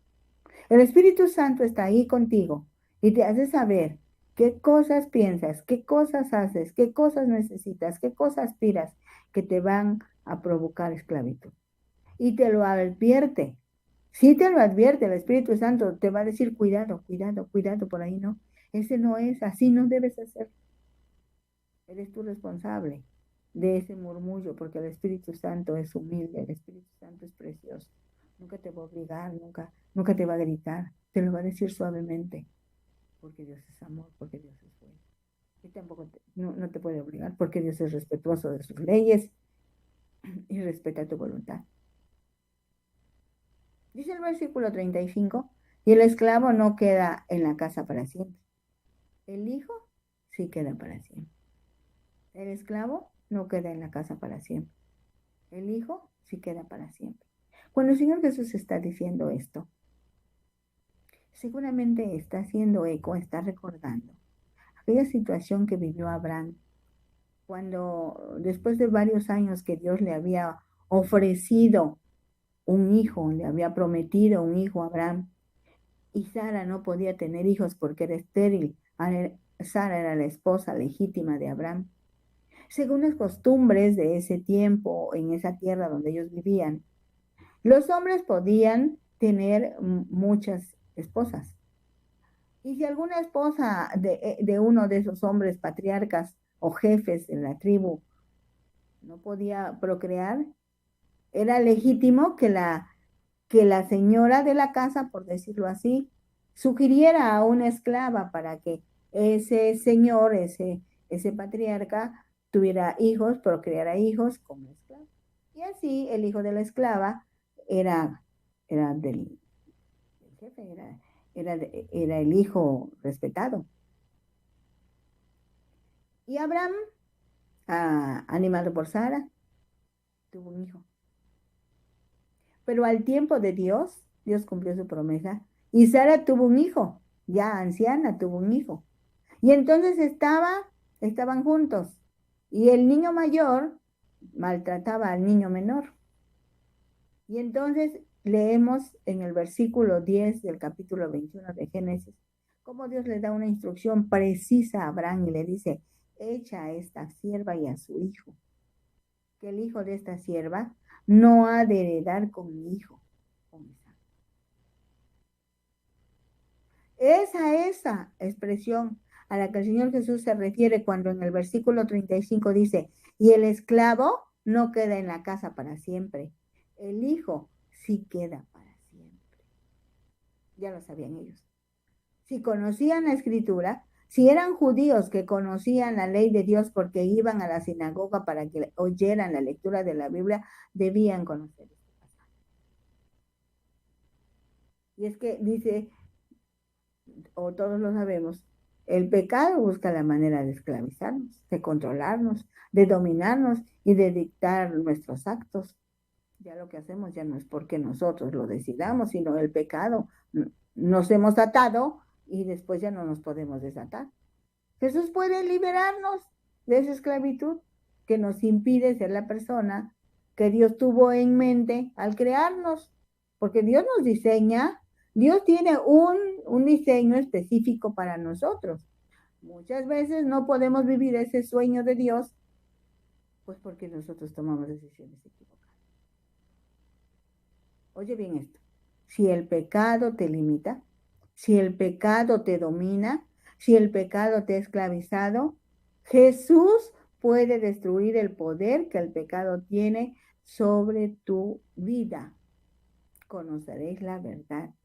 El Espíritu Santo está ahí contigo y te hace saber qué cosas piensas, qué cosas haces, qué cosas necesitas, qué cosas aspiras que te van a provocar esclavitud. Y te lo advierte. Si te lo advierte, el Espíritu Santo te va a decir, cuidado, cuidado, cuidado, por ahí no. Ese no es, así no debes hacer. Eres tú responsable de ese murmullo, porque el Espíritu Santo es humilde, el Espíritu Santo es precioso. Nunca te va a obligar, nunca te va a gritar, te lo va a decir suavemente, porque Dios es amor, porque Dios es bueno. Y tampoco no te puede obligar, porque Dios es respetuoso de sus leyes y respeta tu voluntad. Dice el versículo 35, y el esclavo no queda en la casa para siempre. El hijo sí queda para siempre. El esclavo no queda en la casa para siempre. El hijo sí queda para siempre. Cuando el Señor Jesús está diciendo esto, seguramente está haciendo eco, está recordando aquella situación que vivió Abraham cuando después de varios años que Dios le había ofrecido un hijo, le había prometido un hijo a Abraham, y Sara no podía tener hijos porque era estéril. Sara era la esposa legítima de Abraham. Según las costumbres de ese tiempo, en esa tierra donde ellos vivían, los hombres podían tener muchas esposas. Y si alguna esposa de uno de esos hombres patriarcas o jefes de la tribu no podía procrear, era legítimo que la señora de la casa, por decirlo así, sugiriera a una esclava para que ese señor, ese patriarca, tuviera hijos, procreara hijos con la esclava. Y así el hijo de la esclava era, era del jefe, era el hijo respetado. Y Abraham, animado por Sara, tuvo un hijo. Pero al tiempo de Dios, Dios cumplió su promesa y Sara tuvo un hijo, ya anciana tuvo un hijo. Y entonces estaban juntos y el niño mayor maltrataba al niño menor. Y entonces leemos en el versículo 10 del capítulo 21 de Génesis, cómo Dios le da una instrucción precisa a Abraham y le dice, echa a esta sierva y a su hijo, que el hijo de esta sierva no ha de heredar con mi hijo, con Isaac. Esa expresión a la que el Señor Jesús se refiere cuando en el versículo 35 dice, y el esclavo no queda en la casa para siempre, el hijo sí queda para siempre. Ya lo sabían ellos. Si conocían la escritura, si eran judíos que conocían la ley de Dios porque iban a la sinagoga para que oyeran la lectura de la Biblia, debían conocer este pasaje. Y es que dice, o todos lo sabemos, el pecado busca la manera de esclavizarnos, de controlarnos, de dominarnos y de dictar nuestros actos. Ya lo que hacemos ya no es porque nosotros lo decidamos, sino el pecado nos hemos atado y después ya no nos podemos desatar. Jesús puede liberarnos de esa esclavitud que nos impide ser la persona que Dios tuvo en mente al crearnos, porque Dios nos diseña, Dios tiene un diseño específico para nosotros. Muchas veces no podemos vivir ese sueño de Dios, pues porque nosotros tomamos decisiones equivocadas. Oye bien esto, si el pecado te limita, si el pecado te domina, si el pecado te ha esclavizado, Jesús puede destruir el poder que el pecado tiene sobre tu vida. Conoceréis la verdad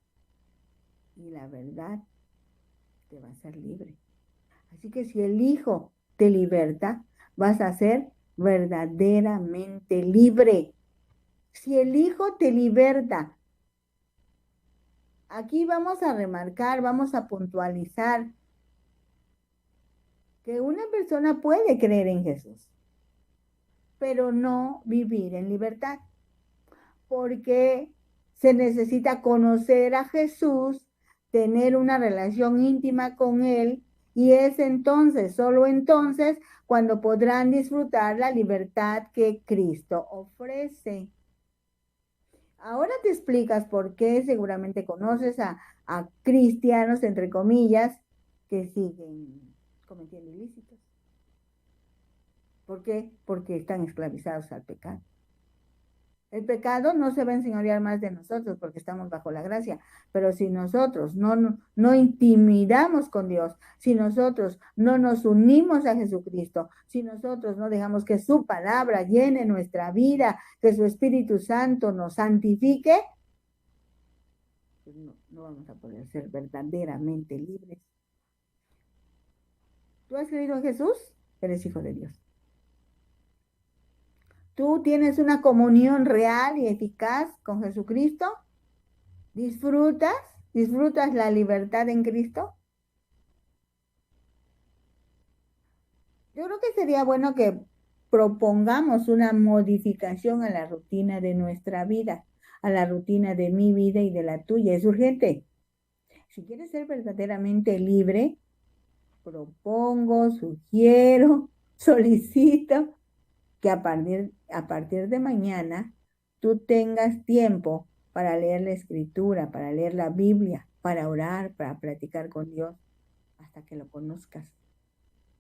y la verdad te va a hacer libre. Así que si el Hijo te liberta, vas a ser verdaderamente libre. Si el Hijo te liberta, aquí vamos a remarcar, vamos a puntualizar que una persona puede creer en Jesús, pero no vivir en libertad, porque se necesita conocer a Jesús, tener una relación íntima con Él, y es entonces, solo entonces, cuando podrán disfrutar la libertad que Cristo ofrece. Ahora te explicas por qué seguramente conoces a cristianos, entre comillas, que siguen cometiendo ilícitos. ¿Por qué? Porque están esclavizados al pecado. El pecado no se va a enseñorear más de nosotros porque estamos bajo la gracia, pero si nosotros no intimidamos con Dios, si nosotros no nos unimos a Jesucristo, si nosotros no dejamos que su palabra llene nuestra vida, que su Espíritu Santo nos santifique, pues no vamos a poder ser verdaderamente libres. ¿Tú has creído en Jesús? Eres hijo de Dios. ¿Tú tienes una comunión real y eficaz con Jesucristo? ¿Disfrutas? ¿Disfrutas la libertad en Cristo? Yo creo que sería bueno que propongamos una modificación a la rutina de nuestra vida, a la rutina de mi vida y de la tuya. Es urgente. Si quieres ser verdaderamente libre, propongo, sugiero, solicito que a partir de mañana tú tengas tiempo para leer la escritura, para leer la Biblia, para orar, para platicar con Dios, hasta que lo conozcas.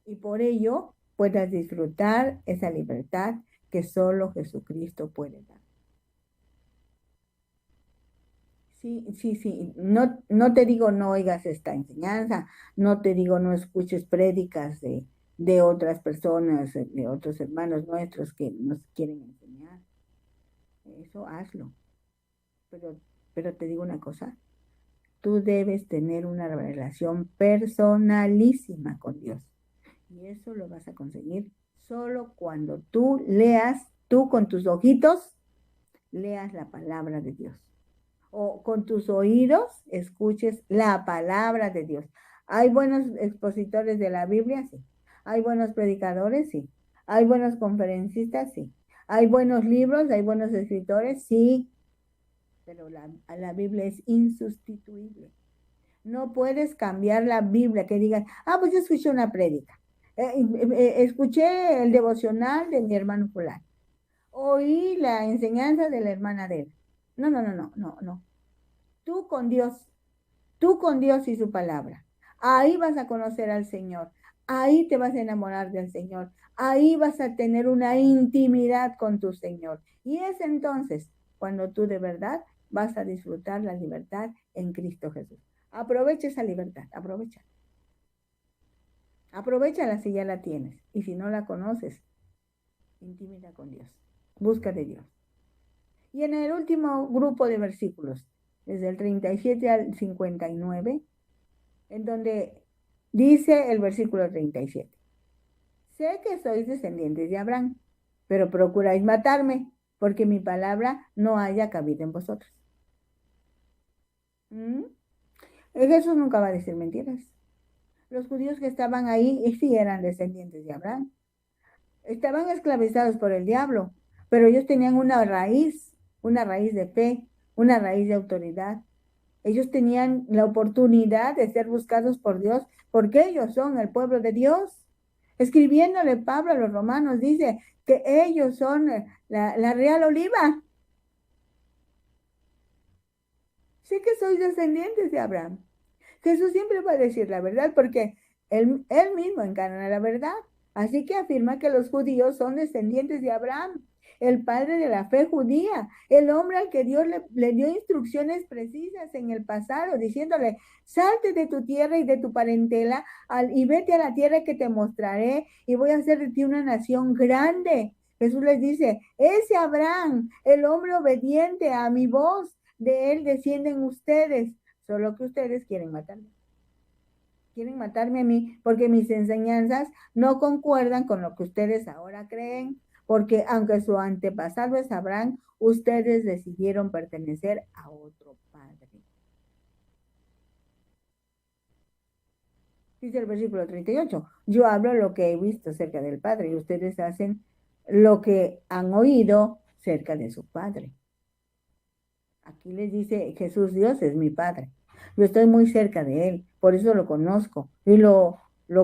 Y por ello puedas disfrutar esa libertad que solo Jesucristo puede dar. Sí, sí, sí. No te digo no oigas esta enseñanza, no te digo no escuches prédicas de otras personas, de otros hermanos nuestros que nos quieren enseñar. Eso hazlo. Pero, pero te digo una cosa, tú debes tener una relación personalísima con Dios. Y eso lo vas a conseguir solo cuando tú leas, tú con tus ojitos, leas la palabra de Dios. O con tus oídos escuches la palabra de Dios. ¿Hay buenos expositores de la Biblia? Sí. ¿Hay buenos predicadores? Sí. ¿Hay buenos conferencistas? Sí. ¿Hay buenos libros? ¿Hay buenos escritores? Sí. Pero la Biblia es insustituible. No puedes cambiar la Biblia, que digan, pues yo escuché una prédica, escuché el devocional de mi hermano fulano, oí la enseñanza de la hermana de él. No, no, no, no, no, no. Tú con Dios, tú con Dios y su palabra. Ahí vas a conocer al Señor, ahí te vas a enamorar del Señor, ahí vas a tener una intimidad con tu Señor. Y es entonces cuando tú de verdad vas a disfrutar la libertad en Cristo Jesús. Aprovecha esa libertad, aprovecha. Aprovechala si ya la tienes. Y si no la conoces, intimida con Dios. Busca de Dios. Y en el último grupo de versículos, desde el 37 al 59, en donde dice el versículo 37. Sé que sois descendientes de Abraham, pero procuráis matarme, porque mi palabra no haya cabida en vosotros. ¿Mm? Jesús nunca va a decir mentiras. Los judíos que estaban ahí sí eran descendientes de Abraham. Estaban esclavizados por el diablo, pero ellos tenían una raíz de fe, una raíz de autoridad. Ellos tenían la oportunidad de ser buscados por Dios porque ellos son el pueblo de Dios. Escribiéndole Pablo a los romanos, dice que ellos son la real oliva. Sí que sois descendientes de Abraham. Jesús siempre va a decir la verdad porque él mismo encarna la verdad. Así que afirma que los judíos son descendientes de Abraham, el padre de la fe judía, el hombre al que Dios le dio instrucciones precisas en el pasado, diciéndole, salte de tu tierra y de tu parentela y vete a la tierra que te mostraré y voy a hacer de ti una nación grande. Jesús les dice, ese Abraham, el hombre obediente a mi voz, de él descienden ustedes. Solo que ustedes quieren matarme. Quieren matarme a mí porque mis enseñanzas no concuerdan con lo que ustedes ahora creen. Porque aunque su antepasado es Abraham, ustedes decidieron pertenecer a otro padre. Dice el versículo 38. Yo hablo lo que he visto acerca del Padre y ustedes hacen lo que han oído cerca de su Padre. Aquí les dice Jesús, Dios es mi Padre. Yo estoy muy cerca de Él, por eso lo conozco. Y lo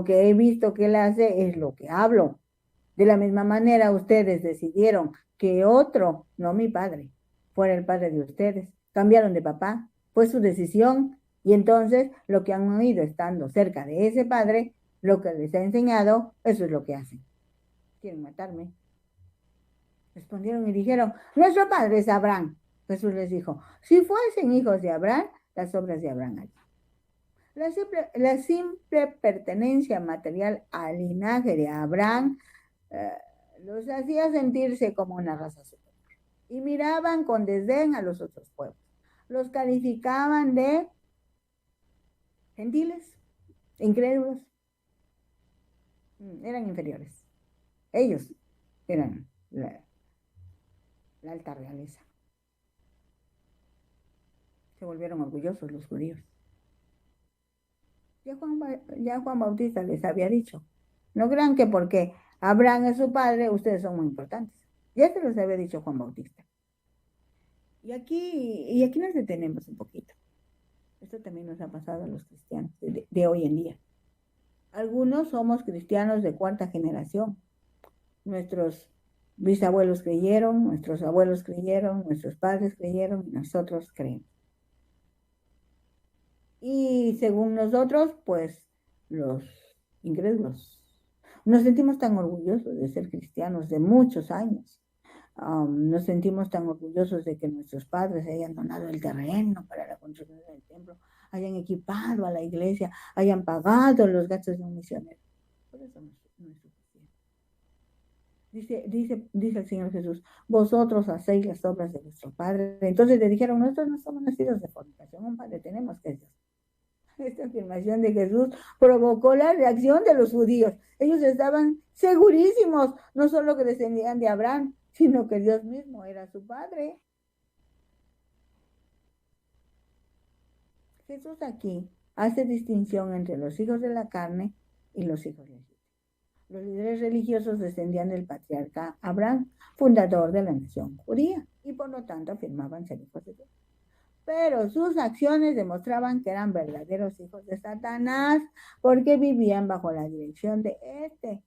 que he visto que Él hace es lo que hablo. De la misma manera, ustedes decidieron que otro, no mi Padre, fuera el Padre de ustedes. Cambiaron de papá, fue su decisión. Y entonces, lo que han oído estando cerca de ese Padre, lo que les ha enseñado, eso es lo que hacen. Quieren matarme. Respondieron y dijeron, nuestro padre es Abraham. Jesús les dijo, si fuesen hijos de Abraham, las obras de Abraham harían. La simple pertenencia material al linaje de Abraham eh, los hacía sentirse como una raza superior. Y miraban con desdén a los otros pueblos. Los calificaban de gentiles, incrédulos. Eran inferiores. Ellos eran la alta realeza. Se volvieron orgullosos los judíos. Ya Juan Bautista les había dicho, no crean que porque Abraham es su padre, ustedes son muy importantes. Ya se los había dicho Juan Bautista. Y aquí nos detenemos un poquito. Esto también nos ha pasado a los cristianos de hoy en día. Algunos somos cristianos de cuarta generación, Nuestros bisabuelos creyeron, nuestros abuelos creyeron, nuestros padres creyeron y nosotros creemos. Y según nosotros, pues los incrédulos. Nos sentimos tan orgullosos de ser cristianos de muchos años. Nos sentimos tan orgullosos de que nuestros padres hayan donado el terreno para la construcción del templo, hayan equipado a la iglesia, hayan pagado los gastos de un misionero. Por eso no es suficiente. Dice el Señor Jesús, vosotros hacéis las obras de vuestro Padre. Entonces le dijeron, nosotros no somos nacidos de fornicación, un Padre tenemos que es Dios. Esta afirmación de Jesús provocó la reacción de los judíos. Ellos estaban segurísimos, no solo que descendían de Abraham, sino que Dios mismo era su padre. Jesús aquí hace distinción entre los hijos de la carne y los hijos legítimos. Los líderes religiosos descendían del patriarca Abraham, fundador de la nación judía, y por lo tanto afirmaban ser hijos de Dios. Pero sus acciones demostraban que eran verdaderos hijos de Satanás, porque vivían bajo la dirección de este.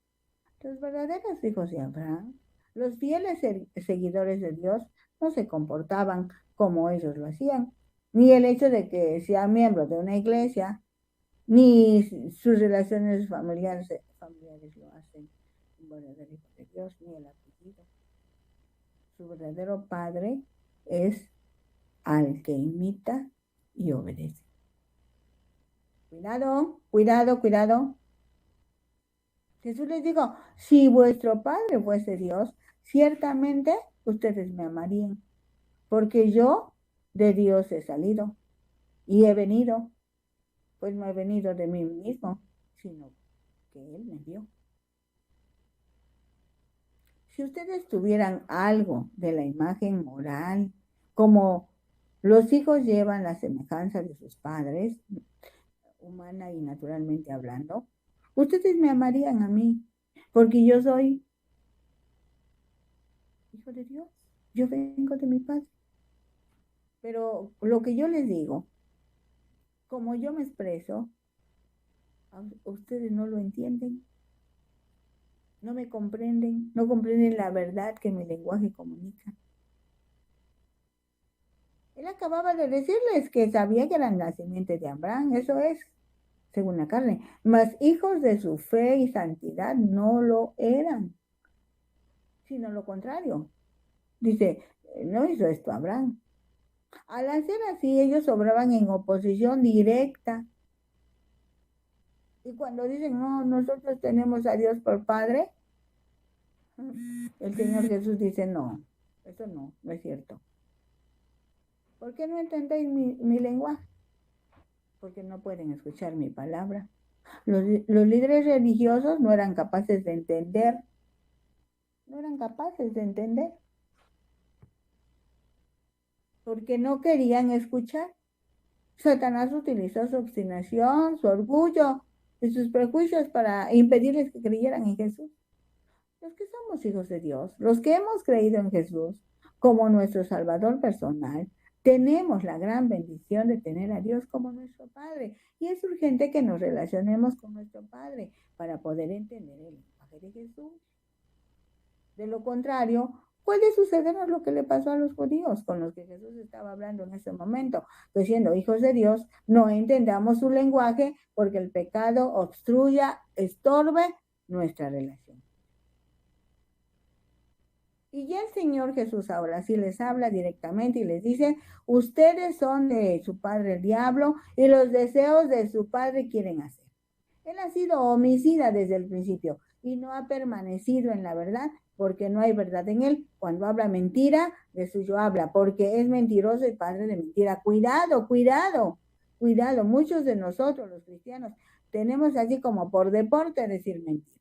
Los verdaderos hijos de Abraham, los fieles seguidores de Dios, no se comportaban como ellos lo hacían, ni el hecho de que sea miembro de una iglesia, ni sus relaciones familiares lo hacen un verdadero hijo de Dios, ni el apellido. Su verdadero padre es al que imita y obedece. Cuidado, cuidado, cuidado. Jesús les dijo, si vuestro Padre fuese Dios, ciertamente ustedes me amarían, porque yo de Dios he salido y he venido, pues no he venido de mí mismo, sino que Él me dio. Si ustedes tuvieran algo de la imagen moral, como los hijos llevan la semejanza de sus padres, humana y naturalmente hablando, ustedes me amarían a mí, porque yo soy hijo de Dios, yo vengo de mi Padre. Pero lo que yo les digo, como yo me expreso, ustedes no lo entienden, no me comprenden, no comprenden la verdad que mi lenguaje comunica. Él acababa de decirles que sabía que eran la simiente de Abraham, eso es, según la carne, mas hijos de su fe y santidad no lo eran, sino lo contrario. Dice, no hizo esto Abraham. Al hacer así, ellos obraban en oposición directa. Y cuando dicen, no, nosotros tenemos a Dios por Padre, el Señor Jesús dice, no, eso no es cierto. ¿Por qué no entendéis mi lenguaje? Porque no pueden escuchar mi palabra. Los líderes religiosos no eran capaces de entender, porque no querían escuchar. Satanás utilizó su obstinación, su orgullo y sus prejuicios para impedirles que creyeran en Jesús. Los que somos hijos de Dios, los que hemos creído en Jesús como nuestro Salvador personal, tenemos la gran bendición de tener a Dios como nuestro Padre. Y es urgente que nos relacionemos con nuestro Padre para poder entender el mensaje de Jesús. De lo contrario, puede sucedernos lo que le pasó a los judíos con los que Jesús estaba hablando en ese momento, que siendo hijos de Dios, no entendamos su lenguaje porque el pecado obstruya, estorbe nuestra relación. Y ya el Señor Jesús ahora sí les habla directamente y les dice, ustedes son de su padre el diablo y los deseos de su padre quieren hacer. Él ha sido homicida desde el principio y no ha permanecido en la verdad porque no hay verdad en él. Cuando habla mentira, de suyo habla, porque es mentiroso y padre de mentira. Cuidado, cuidado, cuidado. Muchos de nosotros, los cristianos, tenemos así como por deporte decir mentira.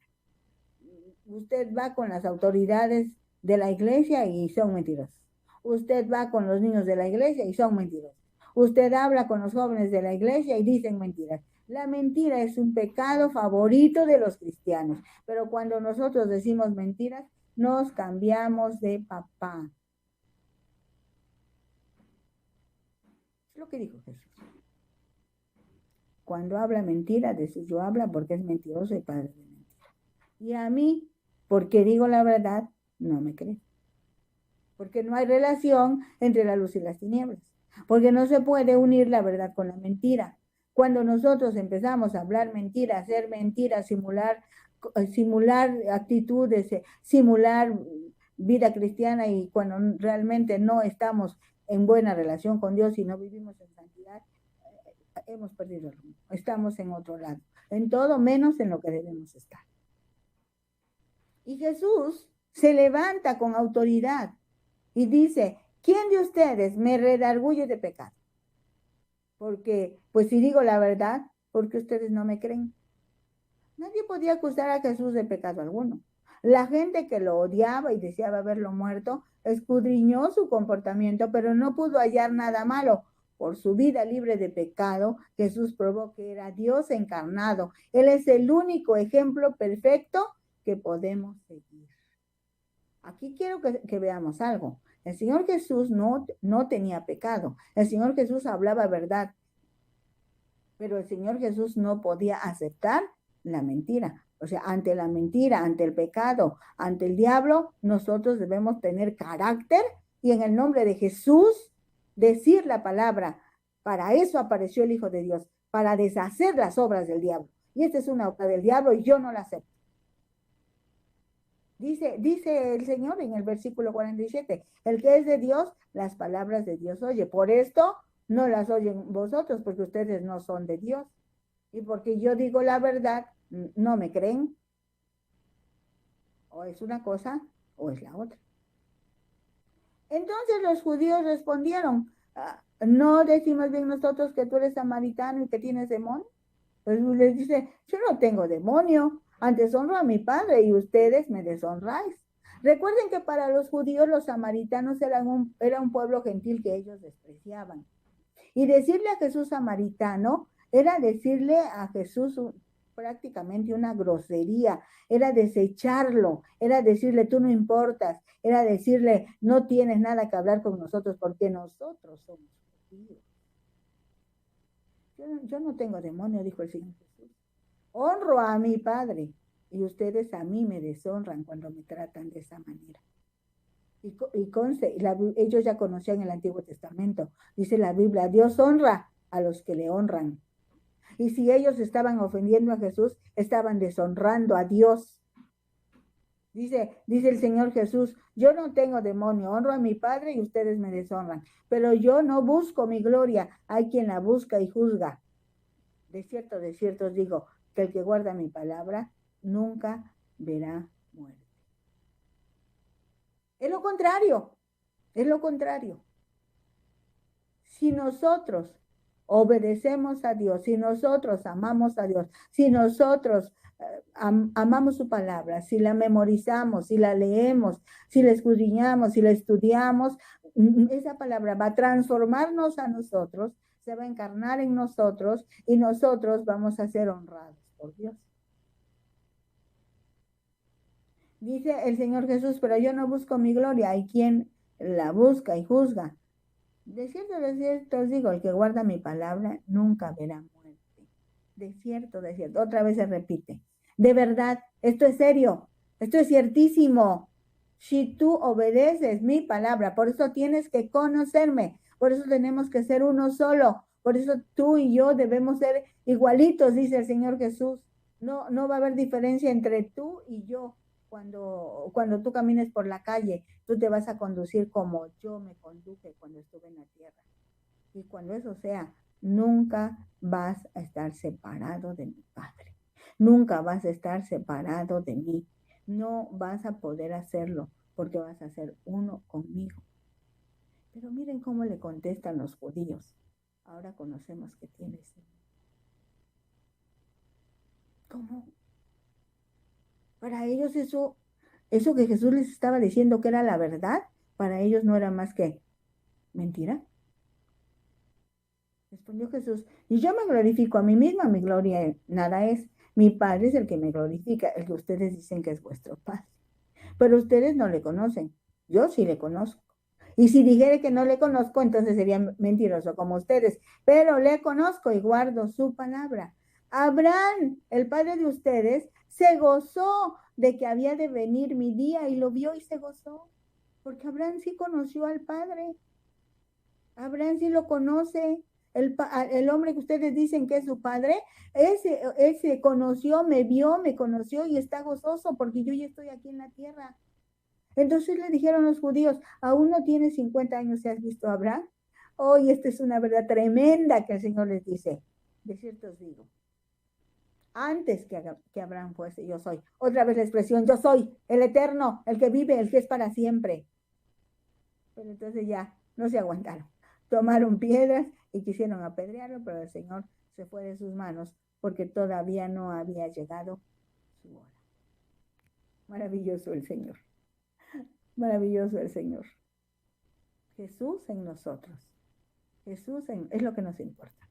Usted va con las autoridades de la iglesia y son mentirosos. Usted va con los niños de la iglesia y son mentirosos. Usted habla con los jóvenes de la iglesia y dicen mentiras. La mentira es un pecado favorito de los cristianos, pero cuando nosotros decimos mentiras, nos cambiamos de papá. Es lo que dijo Jesús. Cuando habla mentira, de suyo habla porque es mentiroso y padre de mentira. Y a mí, porque digo la verdad, no me creen. Porque no hay relación entre la luz y las tinieblas. Porque no se puede unir la verdad con la mentira. Cuando nosotros empezamos a hablar mentiras, hacer mentiras, simular actitudes, simular vida cristiana y cuando realmente no estamos en buena relación con Dios y no vivimos en santidad, hemos perdido el rumbo. Estamos en otro lado. En todo menos en lo que debemos estar. Y Jesús se levanta con autoridad y dice, ¿quién de ustedes me redarguye de pecado? Porque, pues si digo la verdad, porque ustedes no me creen. Nadie podía acusar a Jesús de pecado alguno. La gente que lo odiaba y deseaba verlo muerto, escudriñó su comportamiento, pero no pudo hallar nada malo. Por su vida libre de pecado, Jesús probó que era Dios encarnado. Él es el único ejemplo perfecto que podemos seguir. Aquí quiero que veamos algo. El Señor Jesús no tenía pecado. El Señor Jesús hablaba verdad. Pero el Señor Jesús no podía aceptar la mentira. O sea, ante la mentira, ante el pecado, ante el diablo, nosotros debemos tener carácter y en el nombre de Jesús decir la palabra. Para eso apareció el Hijo de Dios, para deshacer las obras del diablo. Y esta es una obra del diablo y yo no la acepto. Dice el Señor en el versículo 47, el que es de Dios, las palabras de Dios oye. Por esto no las oyen vosotros, porque ustedes no son de Dios. Y porque yo digo la verdad, no me creen. O es una cosa o es la otra. Entonces los judíos respondieron, ¿no decimos bien nosotros que tú eres samaritano y que tienes demonio? Jesús les dice, yo no tengo demonio, antes honro a mi Padre y ustedes me deshonráis. Recuerden que para los judíos los samaritanos era un pueblo gentil que ellos despreciaban. Y decirle a Jesús samaritano era decirle a Jesús prácticamente una grosería, era desecharlo, era decirle tú no importas, era decirle no tienes nada que hablar con nosotros porque nosotros somos judíos. Yo no tengo demonio, dijo el Señor Jesús. Honro a mi Padre y ustedes a mí me deshonran cuando me tratan de esa manera. Y conste, ellos ya conocían el Antiguo Testamento. Dice la Biblia, Dios honra a los que le honran. Y si ellos estaban ofendiendo a Jesús, estaban deshonrando a Dios. Dice el Señor Jesús, yo no tengo demonio, honro a mi Padre y ustedes me deshonran. Pero yo no busco mi gloria, hay quien la busca y juzga. De cierto os digo, que el que guarda mi palabra nunca verá muerte. Es lo contrario. Si nosotros obedecemos a Dios, si nosotros amamos a Dios, si nosotros amamos su palabra, si la memorizamos, si la leemos, si la escudriñamos, si la estudiamos, esa palabra va a transformarnos a nosotros, se va a encarnar en nosotros y nosotros vamos a ser honrados por Dios. Dice el Señor Jesús, pero yo no busco mi gloria, hay quien la busca y juzga. De cierto os digo, el que guarda mi palabra nunca verá muerte. De cierto, otra vez se repite. De verdad, esto es serio, esto es ciertísimo. Si tú obedeces mi palabra, por eso tienes que conocerme, por eso tenemos que ser uno solo, por eso tú y yo debemos ser igualitos, dice el Señor Jesús. No va a haber diferencia entre tú y yo. Cuando tú camines por la calle, tú te vas a conducir como yo me conduje cuando estuve en la tierra. Y cuando eso sea, nunca vas a estar separado de mi Padre. Nunca vas a estar separado de mí. No vas a poder hacerlo porque vas a ser uno conmigo. Pero miren cómo le contestan los judíos. Ahora conocemos que tienes. ¿Cómo? Para ellos eso que Jesús les estaba diciendo que era la verdad, para ellos no era más que mentira. Respondió Jesús, y yo me glorifico a mí misma, mi gloria nada es. Mi Padre es el que me glorifica, el que ustedes dicen que es vuestro Padre. Pero ustedes no le conocen, yo sí le conozco. Y si dijere que no le conozco, entonces sería mentiroso como ustedes. Pero le conozco y guardo su palabra. Abraham, el padre de ustedes, se gozó de que había de venir mi día y lo vio y se gozó, porque Abraham sí conoció al Padre. Abraham sí lo conoce. El hombre que ustedes dicen que es su padre, ese conoció, me vio, me conoció y está gozoso porque yo ya estoy aquí en la tierra. Entonces le dijeron los judíos, aún no tienes 50 años y has visto a Abraham. Hoy esta es una verdad tremenda que el Señor les dice. De cierto os digo, antes que Abraham fuese, yo soy. Otra vez la expresión, yo soy el eterno, el que vive, el que es para siempre. Pero entonces ya no se aguantaron. Tomaron piedras y quisieron apedrearlo, pero el Señor se fue de sus manos porque todavía no había llegado su hora. Maravilloso el Señor. Maravilloso el Señor. Jesús en nosotros. Es lo que nos importa.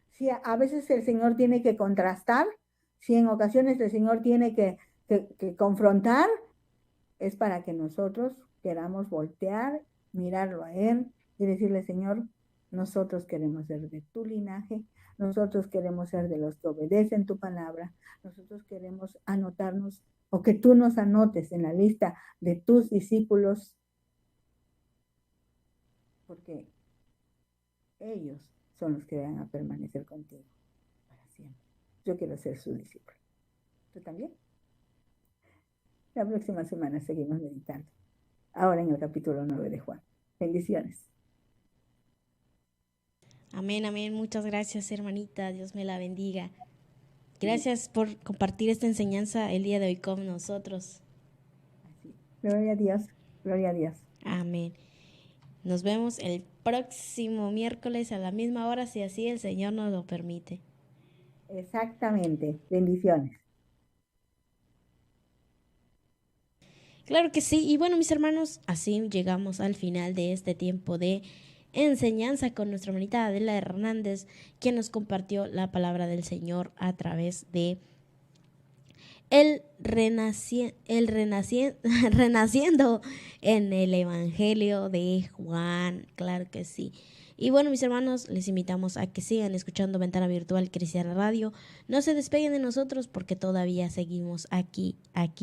Si a veces el Señor tiene que contrastar, si en ocasiones el Señor tiene que confrontar, es para que nosotros queramos voltear, mirarlo a Él y decirle, Señor, nosotros queremos ser de tu linaje, nosotros queremos ser de los que obedecen tu palabra, nosotros queremos anotarnos o que tú nos anotes en la lista de tus discípulos, porque ellos son los que van a permanecer contigo para siempre. Yo quiero ser su discípulo. ¿Tú también? La próxima semana seguimos meditando. Ahora en el capítulo 9 de Juan. Bendiciones. Amén, amén. Muchas gracias, hermanita. Dios me la bendiga. Gracias por compartir esta enseñanza el día de hoy con nosotros. Así. Gloria a Dios. Gloria a Dios. Amén. Nos vemos el próximo miércoles a la misma hora, si así el Señor nos lo permite. Exactamente. Bendiciones. Claro que sí. Y bueno, mis hermanos, así llegamos al final de este tiempo de enseñanza con nuestra hermanita Adela Hernández, quien nos compartió la palabra del Señor a través de renaciendo en el Evangelio de Juan. Claro que sí. Y bueno, mis hermanos, les invitamos a que sigan escuchando Ventana Virtual Cristiana Radio. No se despeguen de nosotros porque todavía seguimos aquí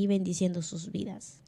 bendiciendo sus vidas.